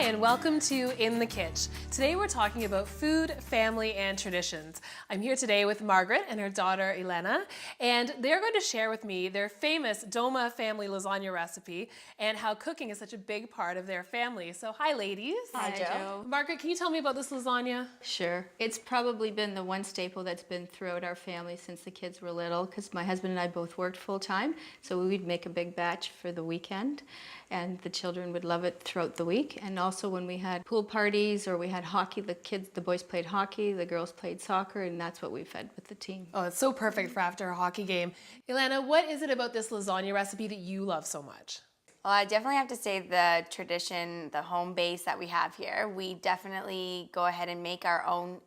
Hi, and welcome to In the Kitch. Today we're talking about food, family, and traditions. I'm here today with Margaret and her daughter Elena, and they're going to share with me their famous Doma family lasagna recipe and how cooking is such a big part of their family. So hi ladies. Hi, Joe. Margaret, can you tell me about this lasagna? Sure. It's probably been the one staple that's been throughout our family since the kids were little, because my husband and I both worked full time, so we'd make a big batch for the weekend, and the children would love it throughout the week. And also when we had pool parties or we had hockey, the boys played hockey, the girls played soccer, and that's what we fed with the team. Oh, it's so perfect for after a hockey game. Elena, what is it about this lasagna recipe that you love so much? Well, I definitely have to say the tradition, the home base that we have here. We definitely go ahead and make our own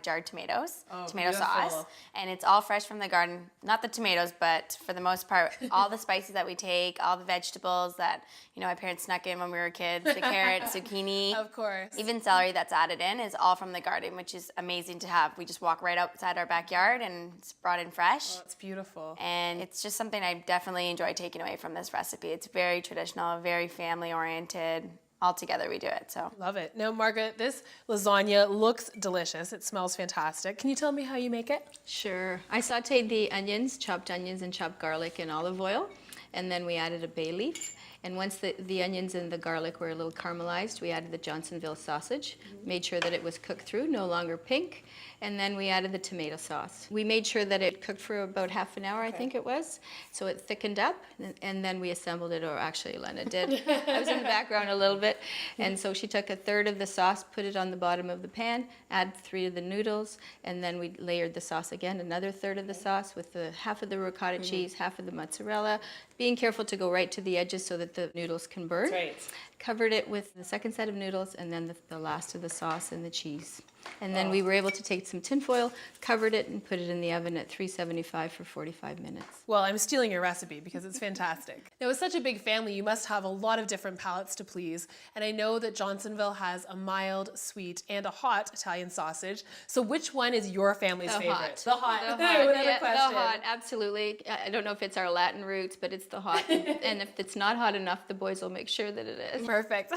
jarred tomatoes, tomato sauce, and it's all fresh from the garden. Not the tomatoes, but for the most part, all the spices that we take, all the vegetables that, you know, my parents snuck in when we were kids, the carrots, zucchini. Of course. Even celery that's added in is all from the garden, which is amazing to have. We just walk right outside our backyard and it's brought in fresh. Oh, it's beautiful. And it's just something I definitely enjoy taking away from this recipe. It's very traditional, very family oriented. All together we do it, so. Love it. Now, Margaret, this lasagna looks delicious. It smells fantastic. Can you tell me how you make it? Sure. I sauteed the onions, chopped onions and chopped garlic in olive oil, and then we added a bay leaf. And once the onions and the garlic were a little caramelized, we added the Johnsonville sausage, made sure that it was cooked through, no longer pink, and then we added the tomato sauce. We made sure that it cooked for about half an hour, I think it was, so it thickened up, and then we assembled it, or actually Elena did. I was in the background a little bit, and so she took a third of the sauce, put it on the bottom of the pan, add 3 of the noodles, and then we layered the sauce again, another third of the sauce with the half of the ricotta cheese, half of the mozzarella, being careful to go right to the edges so that the noodles can burn. Right. Covered it with the second set of noodles and then the last of the sauce and the cheese. And then we were able to take some tin foil, covered it, and put it in the oven at 375 for 45 minutes. Well, I'm stealing your recipe because it's fantastic. Now, with such a big family, you must have a lot of different palates to please. And I know that Johnsonville has a mild, sweet, and a hot Italian sausage. So which one is your family's favorite? Hot. The hot. The hot. Without Yeah, a question. the hot, absolutely. I don't know if it's our Latin roots, but it's the hot. And if it's not hot enough, the boys will make sure that it is. Perfect.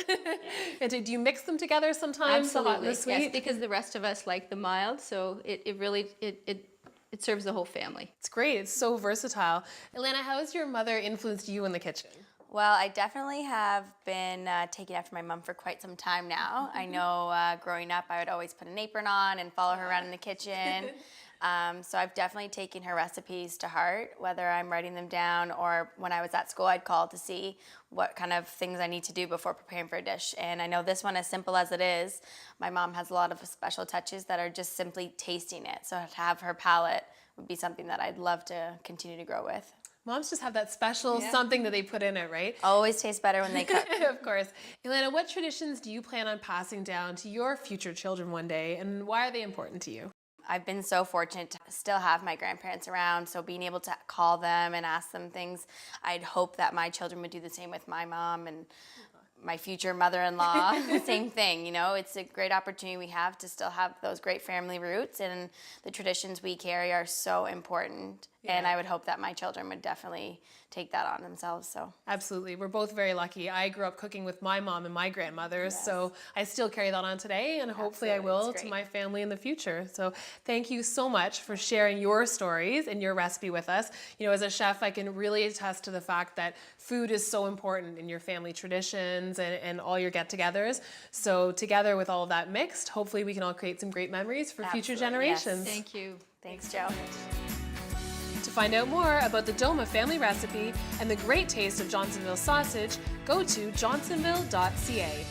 And do you mix them together sometimes? Absolutely, The hot and the sweet? yes, because the rest of us like the mild, so it really serves the whole family. It's great. It's so versatile. Elena, how has your mother influenced you in the kitchen? Well, I definitely have been taking after my mom for quite some time now. I know growing up I would always put an apron on and follow her around in the kitchen. So I've definitely taken her recipes to heart, whether I'm writing them down or when I was at school I'd call to see what kind of things I need to do before preparing for a dish. And I know this one, as simple as it is, my mom has a lot of special touches that are just simply tasting it. So to have her palate would be something that I'd love to continue to grow with. Moms just have that special something that they put in it, right? Always tastes better when they cook. Of course. Elena, what traditions do you plan on passing down to your future children one day, and why are they important to you? I've been so fortunate to still have my grandparents around, so being able to call them and ask them things, I'd hope that my children would do the same with my mom and my future mother-in-law. Same thing, you know, it's a great opportunity we have to still have those great family roots, and the traditions we carry are so important. Yeah. And I would hope that my children would definitely take that on themselves. So absolutely, we're both very lucky. I grew up cooking with my mom and my grandmothers, so I still carry that on today, and hopefully I will to my family in the future. So thank you so much for sharing your stories and your recipe with us. You know, as a chef, I can really attest to the fact that food is so important in your family traditions and all your get-togethers. So together with all of that mixed, hopefully we can all create some great memories for future generations. Yes. Thank you. Thanks, Joe. To find out more about the Doma family recipe and the great taste of Johnsonville sausage, go to johnsonville.ca.